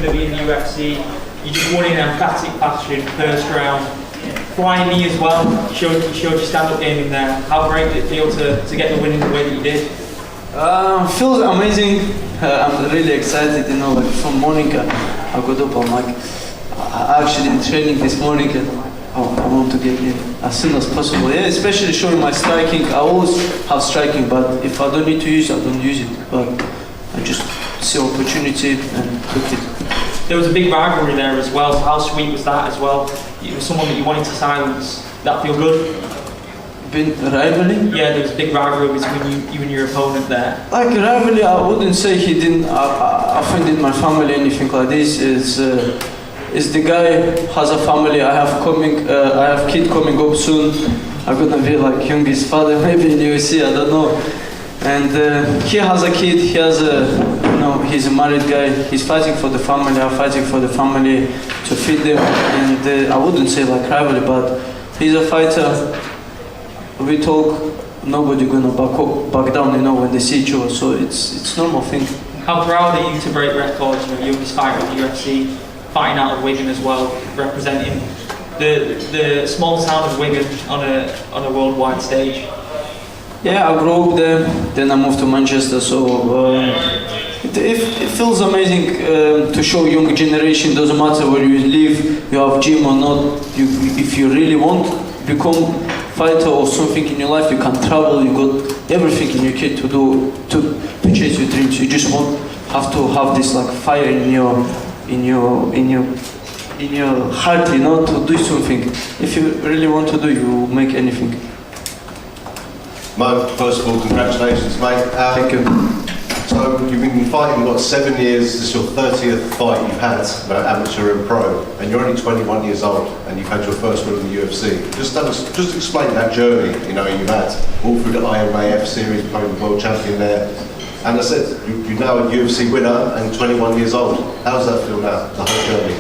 going to be in the UFC. You just won in emphatic fashion, first round. Flying knee as well. You showed your stand-up game in there. How great did it feel to get the win in the way that you did? Feels amazing. I'm really excited. You know, like from morning, I got up. I'm like, I actually in training this morning, and I'm like, oh, I want to get in as soon as possible. Yeah, especially showing my striking. I always have striking, but if I don't need to use it, I don't use it. But I just see opportunity and took it. There was a big rivalry there as well, so how sweet was that as well? It was someone that you wanted to silence. Did that feel good? Rivalry? Yeah, there was a big rivalry between you and your opponent there. Like rivalry, I wouldn't say he didn't offended my family, anything like this. Is the guy has a family. I have kid coming up soon. I'm gonna be like youngest father maybe in UFC, I don't know. And he has a kid. He has he's a married guy. He's fighting for the family. I'm fighting for the family to feed them. And I wouldn't say like rivalry, but he's a fighter. We talk. Nobody gonna back down. You know, when they see each other. So it's normal thing. How proud are you to break records? You know, youngest fighter in the UFC, fighting out of Wigan as well, representing the small town of Wigan on a worldwide stage. Yeah, I grew up there, then I moved to Manchester, so it feels amazing to show young generation, doesn't matter where you live, you have gym or not, if you really want to become fighter or something in your life, you can travel, you got everything in your kit to do, to chase your dreams. You just have to have this like fire in your heart, you know, to do something. If you really want to do, you make anything. Mo, first of all, congratulations, mate. Thank you. So you've been fighting, what, 7 years? This is your 30th fight you've had, amateur and pro, and you're only 21 years old, and you've had your first win in the UFC. Just explain that journey, you know, you've had all through the IMAF series, becoming the world champion there. And I said, you're now a UFC winner and 21 years old. How does that feel now, the whole journey?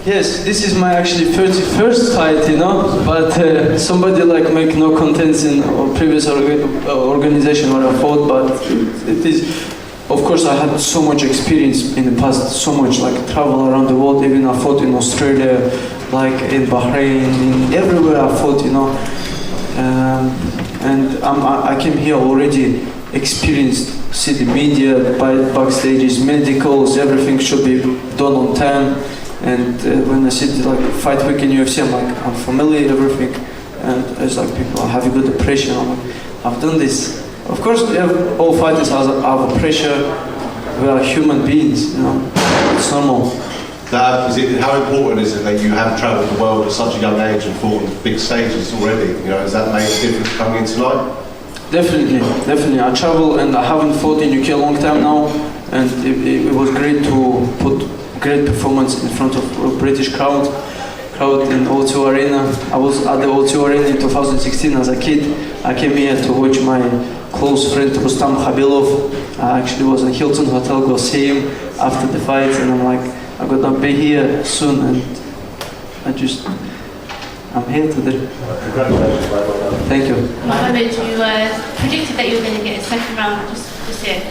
Yes, this is my actually 31st fight, you know, but somebody like make no contents in previous organization where I fought, but it is, of course I had so much experience in the past, so much like travel around the world, even I fought in Australia, like in Bahrain, in everywhere I fought, you know, and I came here already experienced, see the media, backstages, medicals, everything should be done on time. And when I see like fight week in UFC, I'm familiar with everything, and it's like people have a good pressure. I'm like, I've done this. Of course, all fighters have a pressure. We are human beings, you know. It's normal. How important is it that you have travelled the world at such a young age and fought on big stages already? You know, has that made a difference coming in tonight? Definitely. I travel and I haven't fought in UK a long time now, and it was great to put great performance in front of a British crowd in O2 Arena. I was at the O2 Arena in 2016 as a kid. I came here to watch my close friend Rustam Khabilov. I actually was in Hilton Hotel, go see him after the fight, and I'm like, I'm gonna be here soon, and I'm here today. Congratulations, mate. Thank you. Mohamed, you predicted that you were going to get a second round just here.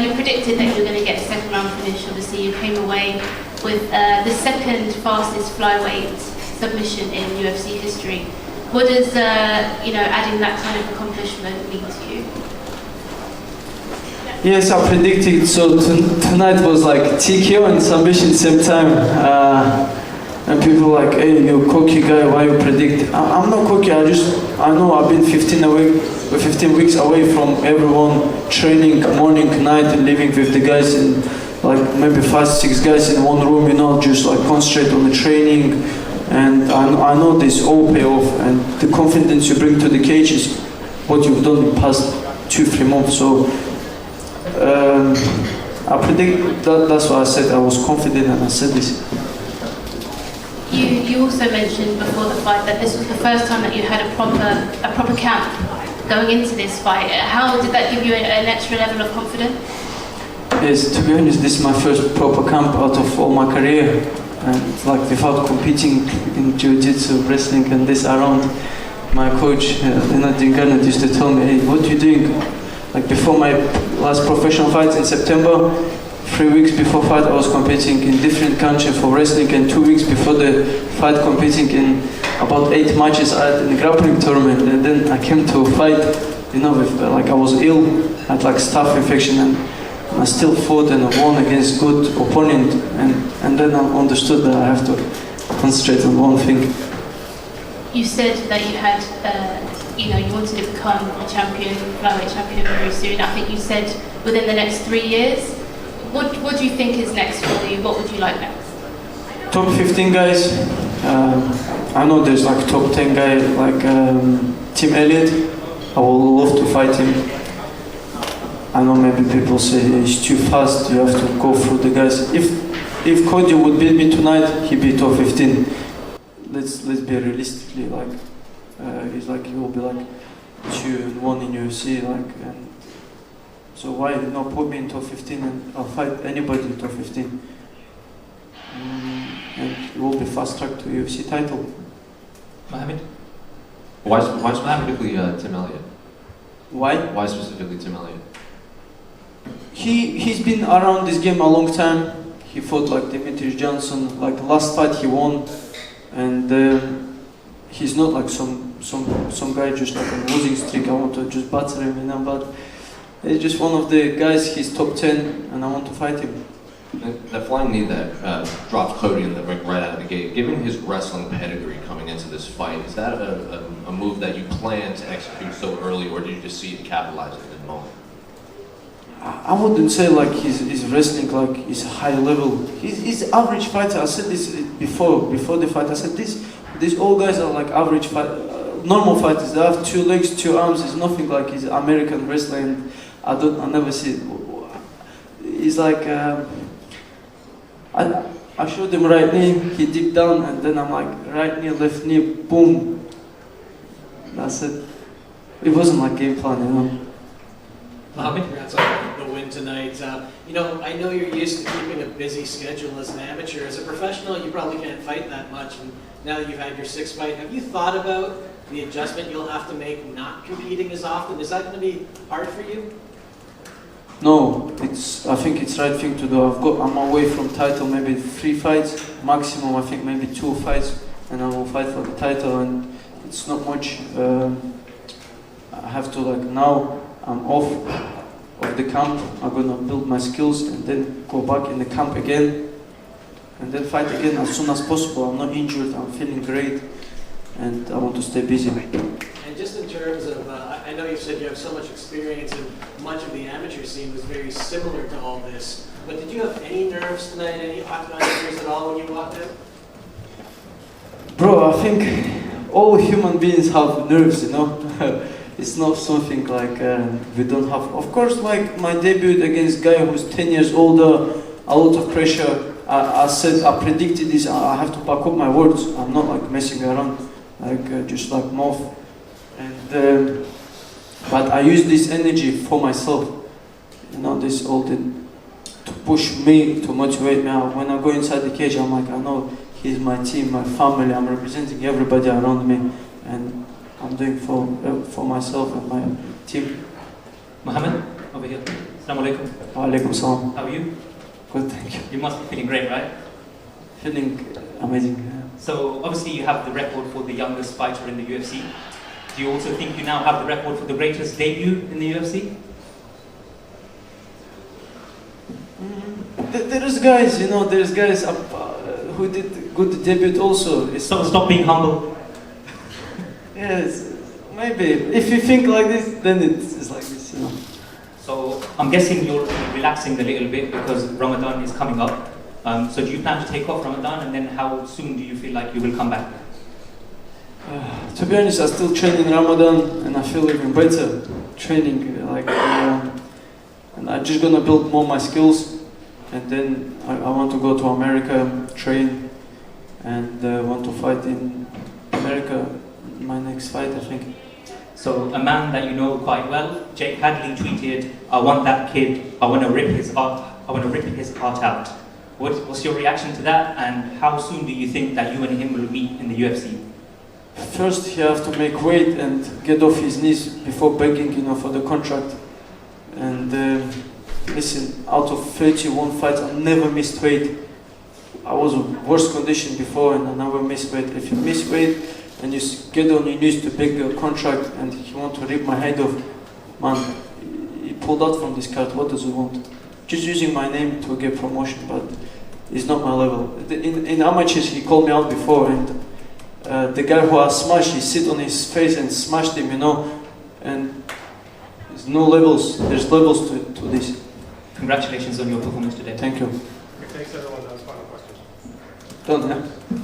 You predicted that you were going to get a second round finish. Obviously, you came away with the second fastest flyweight submission in UFC history. What does adding that kind of accomplishment mean to you? Yes, I predicted. So tonight was like TKO and submission same time. And people like, hey, you cocky guy, why you predict? I'm not cocky. I know I've been 15 weeks away from everyone, training morning, night, and living with the guys in like maybe 5-6 guys in one room, you know, just like concentrate on the training. And I know this all pay off, and the confidence you bring to the cage is what you've done in the past 2-3 months. So I predict that's why I said I was confident, and I said this. You also mentioned before the fight that this was the first time that you had a proper camp going into this fight. How did that give you an extra level of confidence? Yes, to be honest, this is my first proper camp out of all my career, and like without competing in jiu-jitsu, wrestling, and this around. My coach, Garnett, used to tell me, hey, what are you doing? Like before my last professional fight in September, 3 weeks before fight I was competing in different countries for wrestling, and 2 weeks before the fight competing in about 8 matches I had in the grappling tournament. And then I came to fight, you know, with, like I was ill, I had like staph infection, and I still fought and I won against good opponent, and then I understood that I have to concentrate on one thing. You said that you had, you wanted to become a champion, flyweight champion very soon. I think you said within the next 3 years. What do you think is next for you? What would you like next? Top 15 guys. I know there's like top 10 guy like Tim Elliott. I would love to fight him. I know maybe people say he's too fast, you have to go through the guys. If Cody would beat me tonight, he'd be top 15. Let's be realistically, like he's like, he will be like 2-1 in UFC, like, and so why not put me in top 15 and I'll fight anybody in top 15. And it will be fast track to UFC title. Mohamed? Why specifically Tim Elliott? Why? Why specifically Tim Elliott? He's been around this game a long time. He fought like Demetrius Johnson. Like the last fight he won, and he's not like some guy just like a losing streak. I want to just batter him, you know. But he's just one of the guys. He's top 10, and I want to fight him. That flying knee that dropped Cody in the ring right out of the gate, given his wrestling pedigree coming into this fight, is that a move that you plan to execute so early, or did you just see it capitalize at the moment? I wouldn't say like he's wrestling like he's high level. He's average fighter. I said this before the fight. I said these all guys are like average normal fighters. They have 2 legs, 2 arms. It's nothing like he's American wrestling. I never see it. He's like I showed him right knee. He dipped down, and then I'm like right knee, left knee, boom. That's it. It wasn't like game plan, you know. Congrats on the win tonight. I know you're used to keeping a busy schedule as an amateur. As a professional, you probably can't fight that much. And now that you've had your 6th fight, have you thought about the adjustment you'll have to make not competing as often? Is that going to be hard for you? No, I think it's the right thing to do. I'm away from title maybe 3 fights, maximum I think maybe 2 fights, and I will fight for the title, and it's not much. I have to like now I'm off of the camp, I'm gonna build my skills and then go back in the camp again and then fight again as soon as possible. I'm not injured, I'm feeling great, and I want to stay busy. And just in terms of, I know you said you have so much experience and much of the amateur scene was very similar to all this, but did you have any nerves tonight, any octagon nerves at all when you walked in? Bro, I think all human beings have nerves, you know. It's not something like we don't have. Of course, like my debut against a guy who's 10 years older, a lot of pressure. I predicted this. I have to back up my words. I'm not like messing around, like just like mouth. And but I use this energy for myself. You know, this all to push me, to motivate me. When I go inside the cage, I'm like, I know he's my team, my family. I'm representing everybody around me, and I'm doing for myself and my team. Mohamed, over here. Assalamu alaikum. Wa alaikum salam. How are you? Good, thank you. You must be feeling great, right? Feeling amazing. So obviously you have the record for the youngest fighter in the UFC. Do you also think you now have the record for the greatest debut in the UFC? There's guys, you know, there's guys who did good debut also. So stop being humble. Yes, maybe. If you think like this, then it's like this, you know. So I'm guessing you're relaxing a little bit because Ramadan is coming up. So do you plan to take off Ramadan, and then how soon do you feel like you will come back? To be honest, I still train in Ramadan, and I feel even better training. And I'm just gonna build more my skills, and then I want to go to America, train, and want to fight in America. My next fight, I think. So a man that you know quite well, Jake Hadley, tweeted, "I want that kid. I want to rip his heart. I want to rip his heart out." What's your reaction to that? And how soon do you think that you and him will meet in the UFC? First, he has to make weight and get off his knees before begging, you know, for the contract. And listen, out of 31 fights, I never missed weight. I was in worse condition before and I never missed weight. If you miss weight and you get on your knees to beg a contract and he want to rip my head off, man, he pulled out from this card. What does he want? Just using my name to get promotion, but it's not my level. In amateurs, he called me out before, and the guy who I smashed, he sit on his face and smashed him, you know, and there's no levels. There's levels to this. Congratulations on your performance today. Thank you. Thanks everyone. That was final questions. Done, yeah?